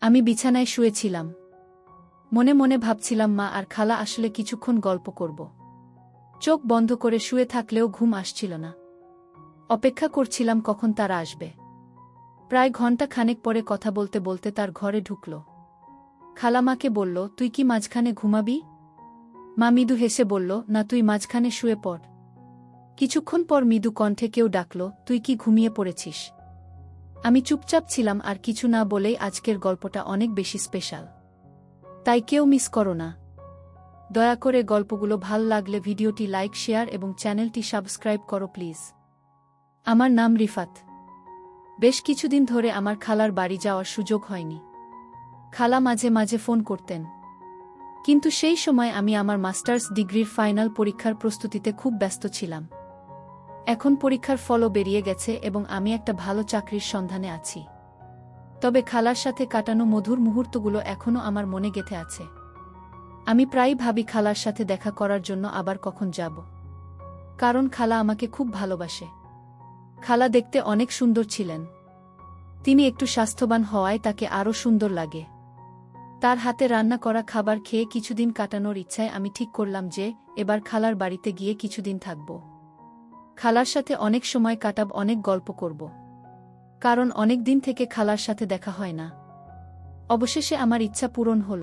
আমি বিছানায় শুয়েছিলাম। মনে মনে ভাবছিলাম মা আর খালা আসলে কিছুক্ষণ গল্প করব। চোখ বন্ধ করে শুয়ে থাকলেও ঘুম আসছিল না। অপেক্ষা করছিলাম কখন তারা আসবে। প্রায় ঘণ্টা খানেক পরে কথা বলতে বলতে তার ঘরে ঢুকল। খালা মাকে বলল, তুই কি মাঝখানে ঘুমাবি? মা মৃদু হেসে বলল, না, তুই মাঝখানে শুয়ে পড়। কিছুক্ষণ পর মৃদু কণ্ঠে কেউ ডাকল, তুই কি ঘুমিয়ে পড়েছিস? আমি চুপচাপ ছিলাম আর কিছু না বলেই আজকের গল্পটা অনেক বেশি স্পেশাল। তাই কেউ মিস করো না। দয়া করে গল্পগুলো ভাল লাগলে ভিডিওটি লাইক, শেয়ার এবং চ্যানেলটি সাবস্ক্রাইব করো প্লিজ। আমার নাম রিফাত। বেশ কিছুদিন ধরে আমার খালার বাড়ি যাওয়ার সুযোগ হয়নি। খালা মাঝে মাঝে ফোন করতেন, কিন্তু সেই সময় আমি আমার মাস্টার্স ডিগ্রির ফাইনাল পরীক্ষার প্রস্তুতিতে খুব ব্যস্ত ছিলাম। এখন পরীক্ষার ফলও বেরিয়ে গেছে এবং আমি একটা ভালো চাকরির সন্ধানে আছি। তবে খালার সাথে কাটানো মধুর মুহূর্তগুলো এখনও আমার মনে গেঁথে আছে। আমি প্রায়ই ভাবি খালার সাথে দেখা করার জন্য আবার কখন যাব। কারণ খালা আমাকে খুব ভালোবাসে। খালা দেখতে অনেক সুন্দর ছিলেন। তিনি একটু স্বাস্থ্যবান হওয়ায় তাকে আরও সুন্দর লাগে। তার হাতে রান্না করা খাবার খেয়ে কিছুদিন কাটানোর ইচ্ছায় আমি ঠিক করলাম যে এবার খালার বাড়িতে গিয়ে কিছুদিন থাকব। খালার সাথে অনেক সময় কাটাব, অনেক গল্প করব। কারণ অনেক দিন থেকে খালার সাথে দেখা হয় না। অবশেষে আমার ইচ্ছা পূরণ হল।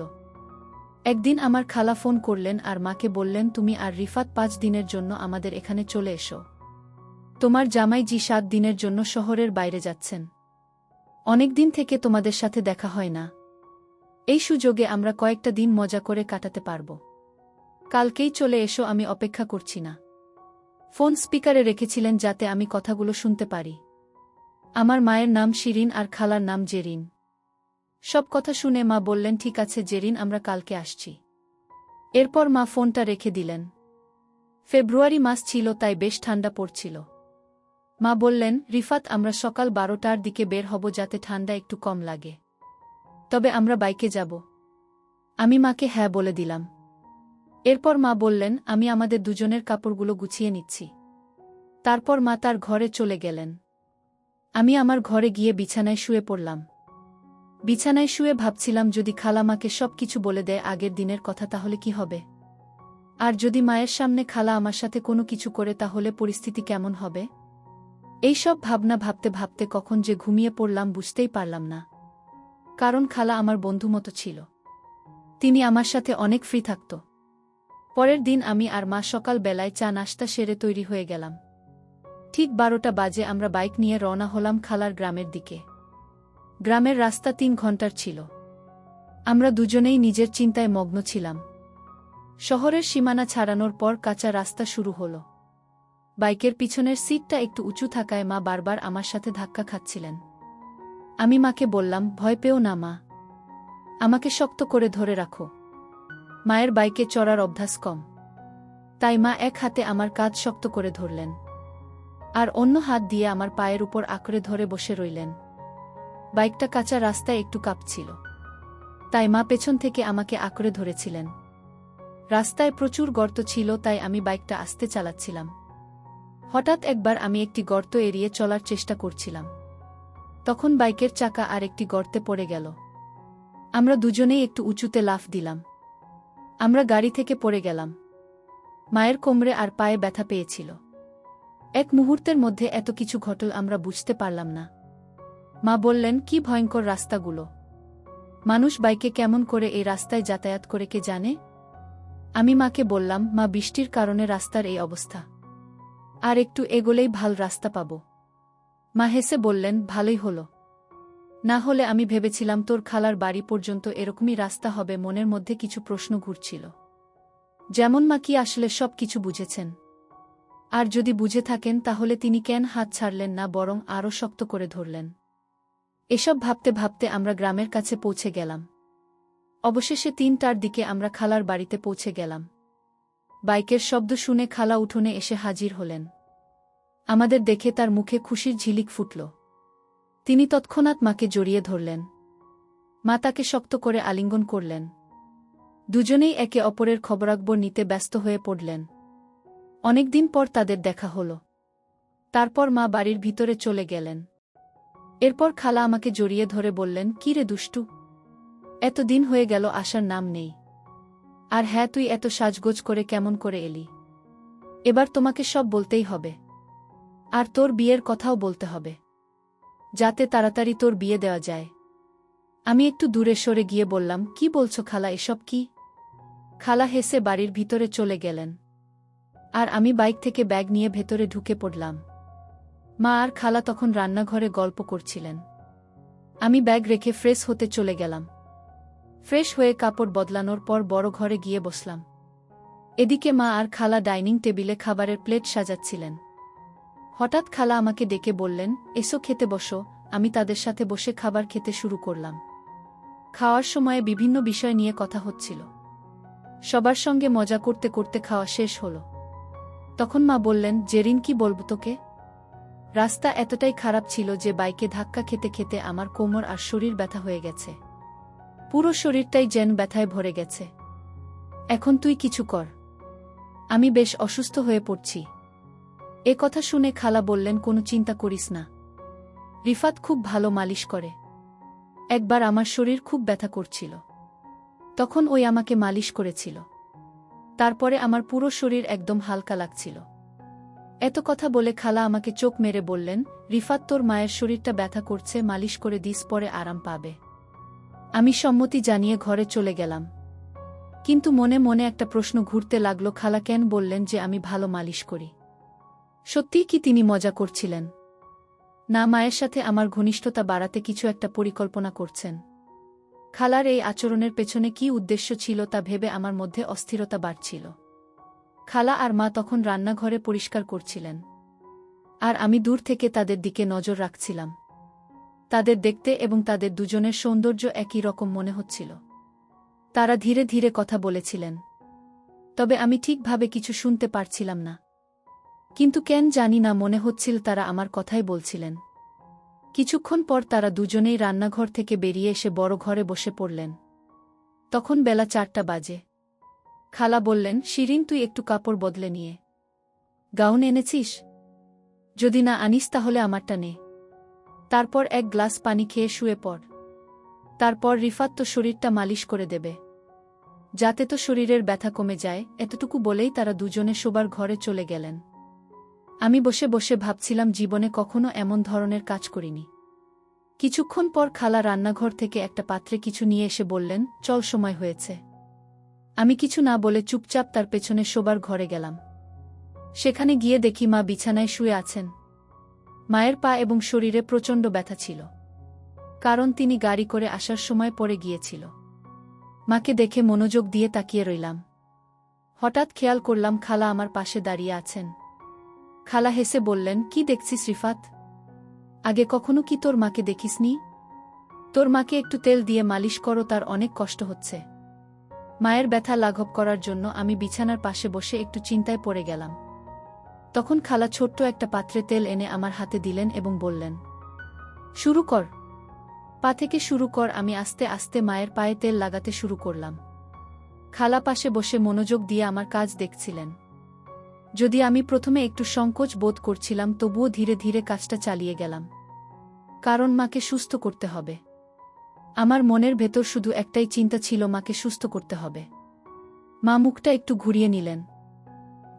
একদিন আমার খালা ফোন করলেন আর মাকে বললেন, তুমি আর রিফাত 5 দিনের জন্য আমাদের এখানে চলে এসো। তোমার জামাই জি 7 দিনের জন্য শহরের বাইরে যাচ্ছেন। অনেক দিন থেকে তোমাদের সাথে দেখা হয় না। এই সুযোগে আমরা কয়েকটা দিন মজা করে কাটাতে পারব। কালকেই চলে এসো, আমি অপেক্ষা করছি না। ফোন স্পিকারে রেখেছিলেন যাতে আমি কথাগুলো শুনতে পারি। আমার মায়ের নাম শিরিন আর খালার নাম জেরিন। সব কথা শুনে মা বললেন, ঠিক আছে জেরিন, আমরা কালকে আসছি। এরপর মা ফোনটা রেখে দিলেন। ফেব্রুয়ারি মাস ছিল, তাই বেশ ঠান্ডা পড়ছিল। মা বললেন, রিফাত, আমরা সকাল 12টার দিকে বের হব যাতে ঠান্ডা একটু কম লাগে। তবে আমরা বাইকে যাব। আমি মাকে হ্যাঁ বলে দিলাম। এরপর মা বললেন, আমি আমাদের দুজনের কাপড়গুলো গুছিয়ে নিচ্ছি। তারপর মা তার ঘরে চলে গেলেন। আমি আমার ঘরে গিয়ে বিছানায় শুয়ে পড়লাম। বিছানায় শুয়ে ভাবছিলাম, যদি খালা মাকে সব কিছু বলে দেয় আগের দিনের কথা, তাহলে কি হবে? আর যদি মায়ের সামনে খালা আমার সাথে কোনো কিছু করে, তাহলে পরিস্থিতি কেমন হবে? এইসব ভাবনা ভাবতে ভাবতে কখন যে ঘুমিয়ে পড়লাম বুঝতেই পারলাম না। কারণ খালা আমার বন্ধু মতো ছিল। তিনি আমার সাথে অনেক ফ্রি থাকত। পরের দিন আমি আর মা সকাল বেলায় চা নাশতা সেরে তৈরি হয়ে গেলাম। ঠিক 12টা বাজে আমরা বাইক নিয়ে রওনা হলাম খালার গ্রামের দিকে। গ্রামের রাস্তা 3 ঘন্টার ছিল। আমরা দুজনেই নিজের চিন্তায় মগ্ন ছিলাম। শহরের সীমানা ছাড়ানোর পর কাঁচা রাস্তা শুরু হলো। বাইকের পিছনের সিটটা একটু উঁচু থাকায় মা বারবার আমার সাথে ধাক্কা খাচ্ছিলেন। আমি মাকে বললাম, ভয় পেও না মা, আমাকে শক্ত করে ধরে রাখো। মায়ের বাইকে চড়ার অভ্যাস কম, তাই মা এক হাতে আমার কাঁধ শক্ত করে ধরলেন আর অন্য হাত দিয়ে আমার পায়ের উপর আঁকড়ে ধরে বসে রইলেন। বাইকটা কাঁচা রাস্তায় একটু কাঁপছিল, তাই মা পেছন থেকে আমাকে আঁকড়ে ধরেছিলেন। রাস্তায় প্রচুর গর্ত ছিল, তাই আমি বাইকটা আস্তে চালাচ্ছিলাম। হঠাৎ একবার আমি একটি গর্ত এড়িয়ে চলার চেষ্টা করছিলাম। তখন বাইকের চাকা আর একটি গর্তে পড়ে গেল। আমরা দুজনেই একটু উঁচুতে লাফ দিলাম। আমরা গাড়ি থেকে পড়ে গেলাম। মায়ের কোমরে আর পায়ে ব্যথা পেয়েছিল। এক মুহূর্তের মধ্যে এত কিছু ঘটল আমরা বুঝতে পারলাম না। মা বললেন, কি ভয়ঙ্কর রাস্তাগুলো! মানুষ বাইকে কেমন করে এই রাস্তায় যাতায়াত করে কে জানে? আমি মাকে বললাম, মা, বৃষ্টির কারণে রাস্তার এই অবস্থা। আর একটু এগোলেই ভাল রাস্তা পাব। মা হেসে বললেন, ভালোই হলো। না হলে আমি ভেবেছিলাম তোর খালার বাড়ি পর্যন্ত এরকমই রাস্তা হবে। মনের মধ্যে কিছু প্রশ্ন ঘুরছিল, যেমন মা কি আসলে সব কিছু বুঝেছেন? আর যদি বুঝে থাকেন, তাহলে তিনি কেন হাত ছাড়লেন না, বরং আরও শক্ত করে ধরলেন? এসব ভাবতে ভাবতে আমরা গ্রামের কাছে পৌঁছে গেলাম। অবশেষে 3টার দিকে আমরা খালার বাড়িতে পৌঁছে গেলাম। বাইকের শব্দ শুনে খালা উঠোনে এসে হাজির হলেন। আমাদের দেখে তার মুখে খুশির ঝিলিক ফুটল। তিনি তৎক্ষণাৎ মাকে জড়িয়ে ধরলেন। মা তাকে শক্ত করে আলিঙ্গন করলেন। দুজনেই একে অপরের খবরাখবর নিতে ব্যস্ত হয়ে পড়লেন। অনেকদিন পর তাদের দেখা হল। তারপর মা বাড়ির ভিতরে চলে গেলেন। এরপর খালা আমাকে জড়িয়ে ধরে বললেন, কি রে দুষ্টু, এতদিন হয়ে গেল আসার নাম নেই। আর হ্যাঁ, তুই এত সাজগোজ করে কেমন করে এলি? এবার তোমাকে সব বলতেই হবে। আর তোর বিয়ের কথাও বলতে হবে, যাতে তাড়াতাড়ি তোর বিয়ে দেওয়া যায়। আমি একটু দূরে সরে গিয়ে বললাম, কি বলছো খালা, এসব কি? খালা হেসে বাড়ির ভিতরে চলে গেলেন। আর আমি বাইক থেকে ব্যাগ নিয়ে ভেতরে ঢুকে পড়লাম। মা আর খালা তখন রান্নাঘরে গল্প করছিলেন। আমি ব্যাগ রেখে ফ্রেশ হতে চলে গেলাম। ফ্রেশ হয়ে কাপড় বদলানোর পর বড় ঘরে গিয়ে বসলাম। এদিকে মা আর খালা ডাইনিং টেবিলে খাবারের প্লেট সাজাচ্ছিলেন। হঠাৎ খালা আমাকে ডেকে বললেন, এসো খেতে বসো। আমি তাদের সাথে বসে খাবার খেতে শুরু করলাম। খাওয়ার সময়ে বিভিন্ন বিষয় নিয়ে কথা হচ্ছিল। সবার সঙ্গে মজা করতে করতে খাওয়া শেষ হল। তখন মা বললেন, জেরিন, কি বলবো তোকে? রাস্তা এতটাই খারাপ ছিল যে বাইকে ধাক্কা খেতে খেতে আমার কোমর আর শরীর ব্যথা হয়ে গেছে। পুরো শরীরটাই যেন ব্যথায় ভরে গেছে। এখন তুই কিছু কর, আমি বেশ অসুস্থ হয়ে পড়ছি। এ কথা শুনে খালা বললেন, কোনো চিন্তা করিস না, রিফাত খুব ভালো মালিশ করে। একবার আমার শরীর খুব ব্যথা করছিল, তখন ওই আমাকে মালিশ করেছিল। তারপরে আমার পুরো শরীর একদম হালকা লাগছিল। এত কথা বলে খালা আমাকে চোখ মেরে বললেন, রিফাত, তোর মায়ের শরীরটা ব্যথা করছে, মালিশ করে দিস, পরে আরাম পাবে। আমি সম্মতি জানিয়ে ঘরে চলে গেলাম। কিন্তু মনে মনে একটা প্রশ্ন ঘুরতে লাগলো, খালা কেন বললেন যে আমি ভালো মালিশ করি? সত্যিই কি তিনি মজা করছিলেন? না মায়ের সাথে আমার ঘনিষ্ঠতা বাড়াতে কিছু একটা পরিকল্পনা করছেন? খালার এই আচরণের পেছনে কি উদ্দেশ্য ছিল তা ভেবে আমার মধ্যে অস্থিরতা বাড়ছিল। খালা আর মা তখন রান্নাঘরে পরিষ্কার করছিলেন, আর আমি দূর থেকে তাদের দিকে নজর রাখছিলাম। তাদের দেখতে এবং তাদের দুজনের সৌন্দর্য একই রকম মনে হচ্ছিল। তারা ধীরে ধীরে কথা বলেছিলেন, তবে আমি ঠিকভাবে কিছু শুনতে পারছিলাম না। কিন্তু কেন জানি না, মনে হচ্ছিল তারা আমার কথাই বলছিলেন। কিছুক্ষণ পর তারা দুজনেই রান্নাঘর থেকে বেরিয়ে এসে বড় ঘরে বসে পড়লেন। তখন বেলা 4টা বাজে। খালা বললেন, শিরিন, তুই একটু কাপড় বদলে নিয়ে গাউন এনেছিস? যদি না আনিস তাহলে আমারটা নে। তারপর এক গ্লাস পানি খেয়ে শুয়ে পড়। তারপর রিফাত তো শরীরটা মালিশ করে দেবে, যাতে তো শরীরের ব্যথা কমে যায়। এতটুকু বলেই তারা দুজনে শোবার ঘরে চলে গেলেন। আমি বসে বসে ভাবছিলাম, জীবনে কখনো এমন ধরনের কাজ করিনি। কিছুক্ষণ পর খালা রান্নাঘর থেকে একটা পাত্রে কিছু নিয়ে এসে বললেন, চল, সময় হয়েছে। আমি কিছু না বলে চুপচাপ তার পেছনে শোবার ঘরে গেলাম। সেখানে গিয়ে দেখি মা বিছানায় শুয়ে আছেন। মায়ের পা এবং শরীরে প্রচণ্ড ব্যথা ছিল, কারণ তিনি গাড়ি করে আসার সময় পড়ে গিয়েছিল। মাকে দেখে মনোযোগ দিয়ে তাকিয়ে রইলাম। হঠাৎ খেয়াল করলাম খালা আমার পাশে দাঁড়িয়ে আছেন। খালা হেসে বললেন, কি দেখছিস রিফাত? আগে কখনো কি তোর মাকে দেখিসনি? তোর মাকে একটু তেল দিয়ে মালিশ করো, তার অনেক কষ্ট হচ্ছে। মায়ের ব্যথা লাঘব করার জন্য আমি বিছানার পাশে বসে একটু চিন্তায় পড়ে গেলাম। তখন খালা ছোট্ট একটা পাত্রে তেল এনে আমার হাতে দিলেন এবং বললেন, শুরু কর, পা থেকে শুরু কর। আমি আস্তে আস্তে মায়ের পায়ে তেল লাগাতে শুরু করলাম। খালা পাশে বসে মনোযোগ দিয়ে আমার কাজ দেখছিলেন। যদি আমি প্রথমে একটু সংকোচ বোধ করছিলাম, তবুও ধীরে ধীরে কাজটা চালিয়ে গেলাম, কারণ মাকে সুস্থ করতে হবে। আমার মনের ভেতর শুধু একটাই চিন্তা ছিল, মাকে সুস্থ করতে হবে। মা মুখটা একটু ঘুরিয়ে নিলেন।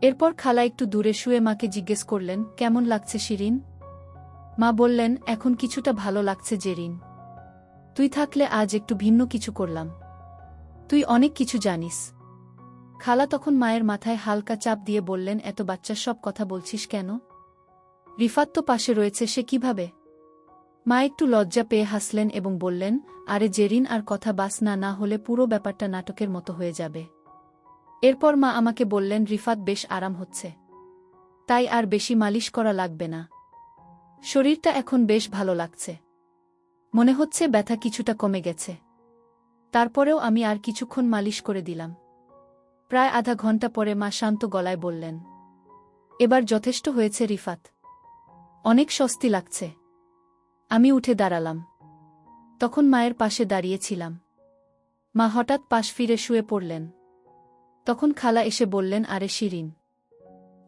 এরপর খালা একটু দূরে শুয়ে মাকে জিজ্ঞেস করলেন, কেমন লাগছে শিরিন? মা বললেন, এখন কিছুটা ভালো লাগছে জেরিন। তুই থাকলে আজ একটু ভিন্ন কিছু করলাম। তুই অনেক কিছু জানিস। খালা তখন মায়ের মাথায় হালকা চাপ দিয়ে বললেন, এত বাচ্চার সব কথা বলছিস কেন? রিফাত তো পাশে রয়েছে, সে কিভাবে? মা একটু লজ্জা পেয়ে হাসলেন এবং বললেন, আরে জেরিন, আর কথা বাস না হলে পুরো ব্যাপারটা নাটকের মতো হয়ে যাবে। এরপর মা আমাকে বললেন, রিফাত বেশ আরাম হচ্ছে, তাই আর বেশি মালিশ করা লাগবে না। শরীরটা এখন বেশ ভালো লাগছে, মনে হচ্ছে ব্যথা কিছুটা কমে গেছে। তারপরেও আমি আর কিছুক্ষণ মালিশ করে দিলাম। প্রায় আধা ঘন্টা পরে মা শান্ত গলায় বললেন, এবার যথেষ্ট হয়েছে রিফাত, অনেক স্বস্তি লাগছে। আমি উঠে দাঁড়ালাম। তখন মায়ের পাশে দাঁড়িয়েছিলাম। মা হঠাৎ পাশ ফিরে শুয়ে পড়লেন। তখন খালা এসে বললেন, আরে শিরিন,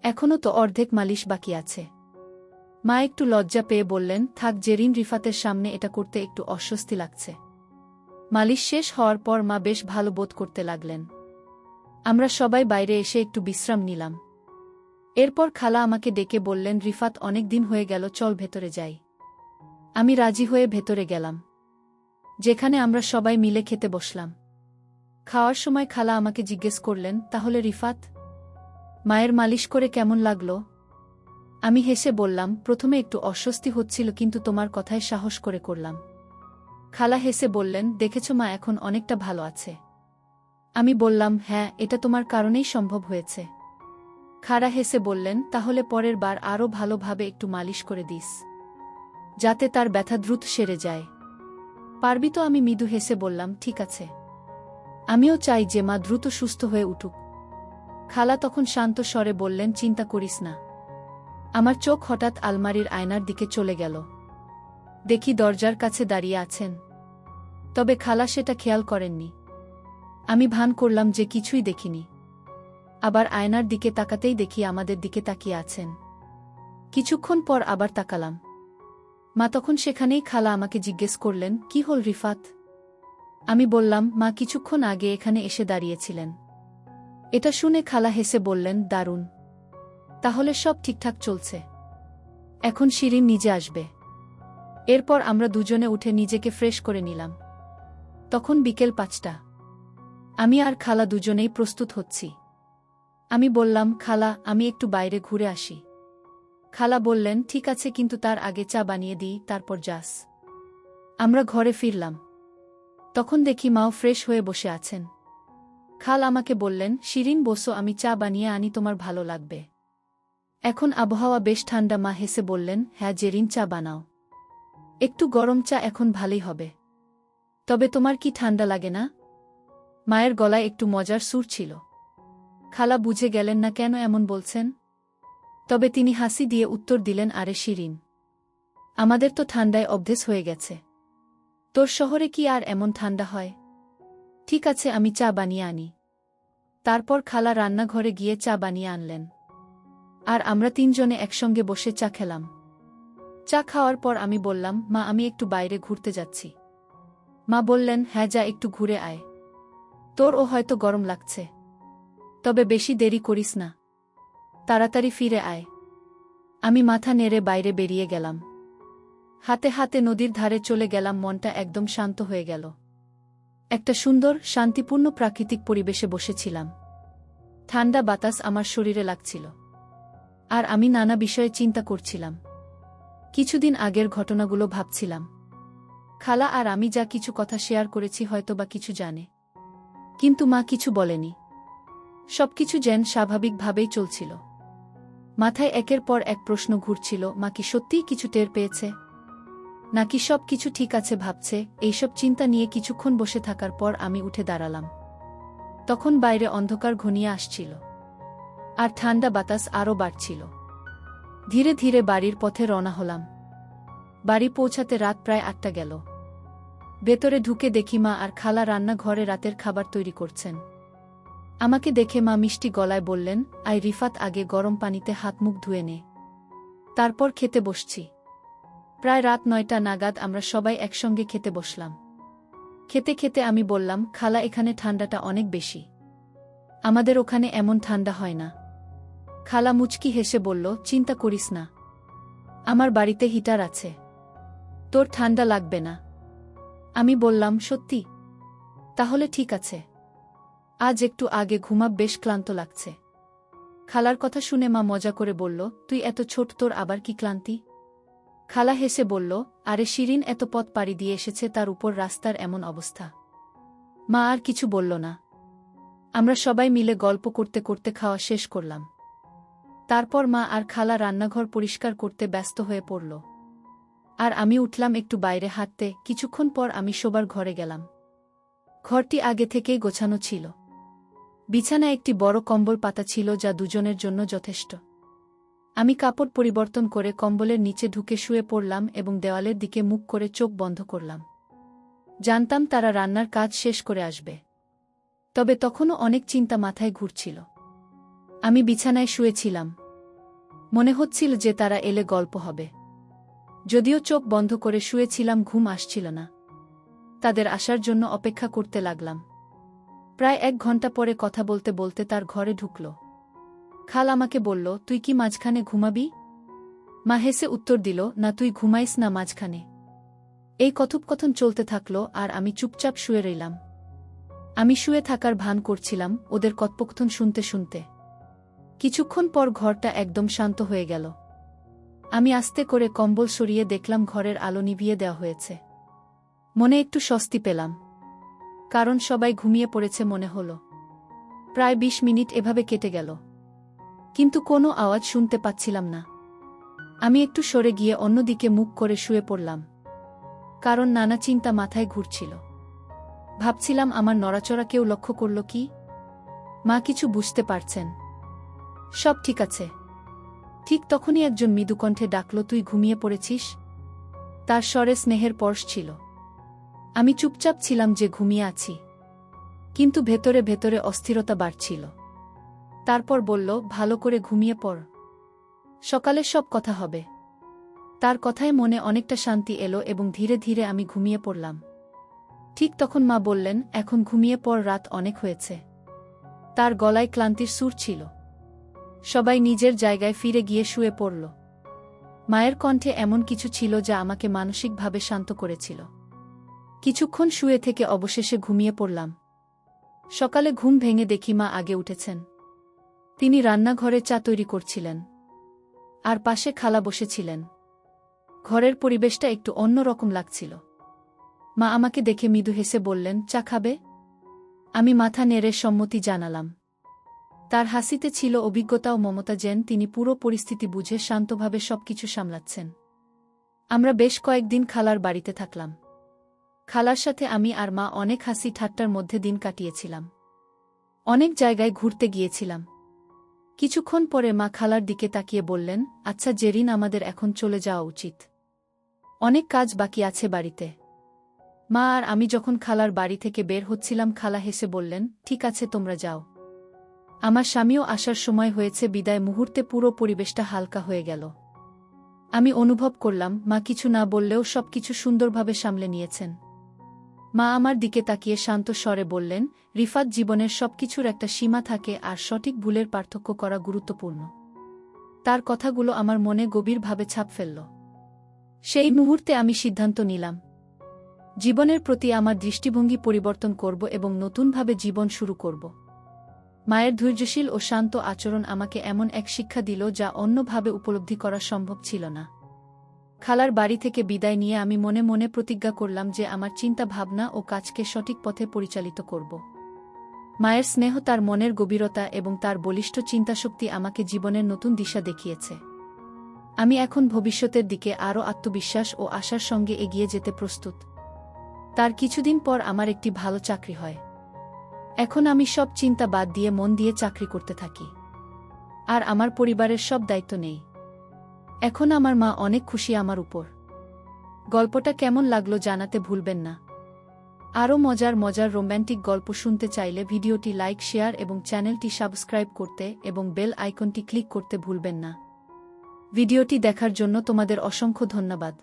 এখনও তো অর্ধেক মালিশ বাকি আছে। মা একটু লজ্জা পেয়ে বললেন, থাক জেরিন, রিফাতের সামনে এটা করতে একটু অস্বস্তি লাগছে। মালিশ শেষ হওয়ার পর মা বেশ ভালো বোধ করতে লাগলেন। আমরা সবাই বাইরে এসে একটু বিশ্রাম নিলাম। এরপর খালা আমাকে ডেকে বললেন, রিফাত, অনেক দিন হয়ে গেল, চল ভেতরে যাই। আমি রাজি হয়ে ভেতরে গেলাম, যেখানে আমরা সবাই মিলে খেতে বসলাম। খাওয়ার সময় খালা আমাকে জিজ্ঞেস করলেন, তাহলে রিফাত, মায়ের মালিশ করে কেমন লাগলো? আমি হেসে বললাম, প্রথমে একটু অস্বস্তি হচ্ছিল, কিন্তু তোমার কথায় সাহস করে করলাম। খালা হেসে বললেন, দেখেছ মা এখন অনেকটা ভালো আছে। আমি বললাম, হ্যাঁ, এটা তোমার কারণেই সম্ভব হয়েছে। খালা হেসে বললেন, তাহলে পরের বার আরও ভালোভাবে একটু মালিশ করে দিস, যাতে তার ব্যথা দ্রুত সেরে যায়। পারবি তো? আমি মৃদু হেসে বললাম, ঠিক আছে। আমিও চাই যে মা দ্রুত সুস্থ হয়ে উঠুক। খালা তখন শান্ত স্বরে বললেন, চিন্তা করিস না। আমার চোখ হঠাৎ আলমারির আয়নার দিকে চলে গেল। দেখি দরজার কাছে দাঁড়িয়ে আছেন। তবে খালা সেটা খেয়াল করেননি। আমি ভান করলাম যে কিছুই দেখিনি। আবার আয়নার দিকে তাকাতেই দেখি আমাদের দিকে তাকিয়ে আছেন। কিছুক্ষণ পর আবার তাকালাম। মা তখন সেখানেই। খালা আমাকে জিজ্ঞেস করলেন, কি হল রিফাত? আমি বললাম, মা কিছুক্ষণ আগে এখানে এসে দাঁড়িয়েছিলেন। এটা শুনে খালা হেসে বললেন, দারুণ, তাহলে সব ঠিকঠাক চলছে। এখন শিরিন নিজে আসবে। এরপর আমরা দুজনে উঠে নিজেকে ফ্রেশ করে নিলাম। তখন বিকেল 5টা। আমি আর খালা দুজনেই প্রস্তুত হচ্ছি। আমি বললাম, খালা, আমি একটু বাইরে ঘুরে আসি। খালা বললেন, ঠিক আছে, কিন্তু তার আগে চা বানিয়ে দিই, তারপর যাস। আমরা ঘরে ফিরলাম। তখন দেখি মাও ফ্রেশ হয়ে বসে আছেন। খাল আমাকে বললেন, শিরিন, বসো, আমি চা বানিয়ে আনি, তোমার ভালো লাগবে। এখন আবহাওয়া বেশ ঠান্ডা। মা হেসে বললেন, হ্যাঁ জেরিন, চা বানাও। একটু গরম চা এখন ভালোই হবে। তবে তোমার কি ঠান্ডা লাগে না? মায়ের গলায় একটু মজার সুর ছিল। খালা বুঝে গেলেন না কেন এমন বলছেন। তবে তিনি হাসি দিয়ে উত্তর দিলেন, আরে শিরিন, আমাদের তো ঠান্ডায় অভ্যেস হয়ে গেছে। তোর শহরে কি আর এমন ঠান্ডা হয়? ঠিক আছে, আমি চা বানিয়ে আনি। তারপর খালা রান্নাঘরে গিয়ে চা বানিয়ে আনলেন। আর আমরা তিনজনে একসঙ্গে বসে চা খেলাম। চা খাওয়ার পর আমি বললাম, মা, আমি একটু বাইরে ঘুরতে যাচ্ছি। মা বললেন, হ্যাঁ যা, একটু ঘুরে আয়। তোরও হয়তো গরম লাগছে। তবে বেশি দেরি করিস না, তাড়াতাড়ি ফিরে আয়। আমি মাথা নেড়ে বাইরে বেরিয়ে গেলাম। হাতে হাতে নদীর ধারে চলে গেলাম। মনটা একদম শান্ত হয়ে গেল। একটা সুন্দর, শান্তিপূর্ণ প্রাকৃতিক পরিবেশে বসেছিলাম। ঠান্ডা বাতাস আমার শরীরে লাগছিল। আর আমি নানা বিষয়ে চিন্তা করছিলাম। কিছুদিন আগের ঘটনাগুলো ভাবছিলাম। খালা আর আমি যা কিছু কথা শেয়ার করেছি হয়তোবা কিছু জানে, কিন্তু মা কিছু বলেনি। সবকিছু যেন স্বাভাবিকভাবেই চলছিল। মাথায় একের পর এক প্রশ্ন ঘুরছিল, মা কি সত্যিই কিছু টের পেয়েছে, নাকি সব কিছু ঠিক আছে ভাবছে? এইসব চিন্তা নিয়ে কিছুক্ষণ বসে থাকার পর আমি উঠে দাঁড়ালাম। তখন বাইরে অন্ধকার ঘনিয়ে আসছিল, আর ঠান্ডা বাতাস আরও বাড়ছিল। ধীরে ধীরে বাড়ির পথে রওনা হলাম। বাড়ি পৌঁছাতে রাত প্রায় 8টা গেল। ভেতরে ঢুকে দেখি মা আর খালা রান্নাঘরে রাতের খাবার তৈরি করছেন। আমাকে দেখে মা মিষ্টি গলায় বললেন, আয় রিফাত, আগে গরম পানিতে হাত মুখ ধুয়ে নে, তারপর খেতে বসছি। প্রায় রাত 9টা নাগাদ আমরা সবাই একসঙ্গে খেতে বসলাম। খেতে খেতে আমি বললাম, খালা, এখানে ঠান্ডাটা অনেক বেশি। আমাদের ওখানে এমন ঠান্ডা হয় না। খালা মুচকি হেসে বলল, চিন্তা করিস না, আমার বাড়িতে হিটার আছে, তোর ঠান্ডা লাগবে না। আমি বললাম, সত্যি? তাহলে ঠিক আছে, আজ একটু আগে ঘুমাব, বেশ ক্লান্ত লাগছে। খালার কথা শুনে মা মজা করে বলল, তুই এত ছোট, তোর আবার কি ক্লান্তি? খালা হেসে বলল, আরে শিরিন এত পথ পাড়ি দিয়ে এসেছে, তার উপর রাস্তার এমন অবস্থা। মা আর কিছু বলল না। আমরা সবাই মিলে গল্প করতে করতে খাওয়া শেষ করলাম। তারপর মা আর খালা রান্নাঘর পরিষ্কার করতে ব্যস্ত হয়ে পড়ল। আর আমি উঠলাম একটু বাইরে হাঁটতে। কিছুক্ষণ পর আমি শোবার ঘরে গেলাম। ঘরটি আগে থেকেই গোছানো ছিল। বিছানায় একটি বড় কম্বল পাতা ছিল, যা দুজনের জন্য যথেষ্ট। আমি কাপড় পরিবর্তন করে কম্বলের নিচে ঢুকে শুয়ে পড়লাম এবং দেওয়ালের দিকে মুখ করে চোখ বন্ধ করলাম। জানতাম তারা রান্নার কাজ শেষ করে আসবে। তবে তখনও অনেক চিন্তা মাথায় ঘুরছিল। আমি বিছানায় শুয়েছিলাম। মনে হচ্ছিল যে তারা এলে গল্প হবে। যদিও চোখ বন্ধ করে শুয়েছিলাম, ঘুম আসছিল না। তাদের আসার জন্য অপেক্ষা করতে লাগলাম। প্রায় 1 ঘন্টা পরে কথা বলতে বলতে তার ঘরে ঢুকল। খাল আমাকে বলল, তুই কি মাঝখানে ঘুমাবি? মা হেসে উত্তর দিল, না, তুই ঘুমাইস না মাঝখানে। এই কথোপকথন চলতে থাকল আর আমি চুপচাপ শুয়ে রইলাম। আমি শুয়ে থাকার ভান করছিলাম ওদের কথোপকথন শুনতে শুনতে। কিছুক্ষণ পর ঘরটা একদম শান্ত হয়ে গেল। আমি আস্তে করে কম্বল সরিয়ে দেখলাম ঘরের আলো নিভিয়ে দেওয়া হয়েছে। মনে একটু স্বস্তি পেলাম, কারণ সবাই ঘুমিয়ে পড়েছে মনে হল। প্রায় 20 মিনিট এভাবে কেটে গেল, কিন্তু কোনো আওয়াজ শুনতে পাচ্ছিলাম না। আমি একটু সরে গিয়ে অন্যদিকে মুখ করে শুয়ে পড়লাম, কারণ নানা চিন্তা মাথায় ঘুরছিল। ভাবছিলাম, আমার নড়াচড়া কেউ লক্ষ্য করল কি? মা কিছু বুঝতে পারছেন? সব ঠিক আছে। ঠিক তখনই একজন মৃদুকণ্ঠে ডাকল, তুই ঘুমিয়ে পড়েছিস? তার স্বরে স্নেহের পরশ ছিল। আমি চুপচাপ ছিলাম যে ঘুমিয়ে আছি, কিন্তু ভেতরে ভেতরে অস্থিরতা বাড়ছিল। তারপর বলল, ভালো করে ঘুমিয়ে পড়, সকালে সব কথা হবে। তার কথায় মনে অনেকটা শান্তি এলো এবং ধীরে ধীরে আমি ঘুমিয়ে পড়লাম। ঠিক তখন মা বললেন, এখন ঘুমিয়ে পড়, রাত অনেক হয়েছে। তার গলায় ক্লান্তির সুর ছিল। সবাই নিজের জায়গায় ফিরে গিয়ে শুয়ে পড়ল। মায়ের কণ্ঠে এমন কিছু ছিল যা আমাকে মানসিকভাবে শান্ত করেছিল। কিছুক্ষণ শুয়ে থেকে অবশেষে ঘুমিয়ে পড়লাম। সকালে ঘুম ভেঙে দেখি মা আগে উঠেছেন। তিনি রান্নাঘরে চা তৈরি করছিলেন, আর পাশে খালা বসেছিলেন। ঘরের পরিবেশটা একটু অন্যরকম লাগছিল। মা আমাকে দেখে মৃদু হেসে বললেন, চা খাবে? আমি মাথা নেড়ে সম্মতি জানালাম। তার হাসিতে ছিল অভিজ্ঞতা ও মমতা, যেন তিনি পুরো পরিস্থিতি বুঝে শান্তভাবে সবকিছু সামলাচ্ছেন। আমরা বেশ কয়েকদিন খালার বাড়িতে থাকলাম। খালার সাথে আমি আর মা অনেক হাসি ঠাট্টার মধ্যে দিন কাটিয়েছিলাম। অনেক জায়গায় ঘুরতে গিয়েছিলাম। কিছুক্ষণ পরে মা খালার দিকে তাকিয়ে বললেন, আচ্ছা জেরিন, আমাদের এখন চলে যাওয়া উচিত। অনেক কাজ বাকি আছে বাড়িতে। মা আর আমি যখন খালার বাড়ি থেকে বের হচ্ছিলাম, খালা হেসে বললেন, ঠিক আছে, তোমরা যাও। আমার স্বামীও আসার সময় হয়েছে। বিদায় মুহূর্তে পুরো পরিবেশটা হালকা হয়ে গেল। আমি অনুভব করলাম মা কিছু না বললেও সবকিছু সুন্দরভাবে সামলে নিয়েছেন। মা আমার দিকে তাকিয়ে শান্ত স্বরে বললেন, রিফাত, জীবনের সবকিছুর একটা সীমা থাকে আর সঠিক ভুলের পার্থক্য করা গুরুত্বপূর্ণ। তার কথাগুলো আমার মনে গভীরভাবে ছাপ ফেলল। সেই মুহূর্তে আমি সিদ্ধান্ত নিলাম, জীবনের প্রতি আমার দৃষ্টিভঙ্গি পরিবর্তন করব এবং নতুনভাবে জীবন শুরু করব। মায়ের ধৈর্যশীল ও শান্ত আচরণ আমাকে এমন এক শিক্ষা দিল যা অন্যভাবে উপলব্ধি করা সম্ভব ছিল না। খালার বাড়ি থেকে বিদায় নিয়ে আমি মনে মনে প্রতিজ্ঞা করলাম যে আমার চিন্তা ভাবনা ও কাজকে সঠিক পথে পরিচালিত করব। মায়ের স্নেহ, তার মনের গভীরতা এবং তার বলিষ্ঠ চিন্তাশক্তি আমাকে জীবনের নতুন দিশা দেখিয়েছে। আমি এখন ভবিষ্যতের দিকে আরও আত্মবিশ্বাস ও আশার সঙ্গে এগিয়ে যেতে প্রস্তুত। তার কিছুদিন পর আমার একটি ভালো চাকরি হয়। এখন আমি সব চিন্তা বাদ দিয়ে মন দিয়ে চাকরি করতে থাকি, আর আমার পরিবারের সব দায়িত্ব নেই। এখন আমার মা অনেক খুশি আমার উপর। গল্পটা কেমন লাগলো জানাতে ভুলবেন না। আরও মজার মজার রোম্যান্টিক গল্প শুনতে চাইলে ভিডিওটি লাইক, শেয়ার এবং চ্যানেলটি সাবস্ক্রাইব করতে এবং বেল আইকনটি ক্লিক করতে ভুলবেন না। ভিডিওটি দেখার জন্য তোমাদের অসংখ্য ধন্যবাদ।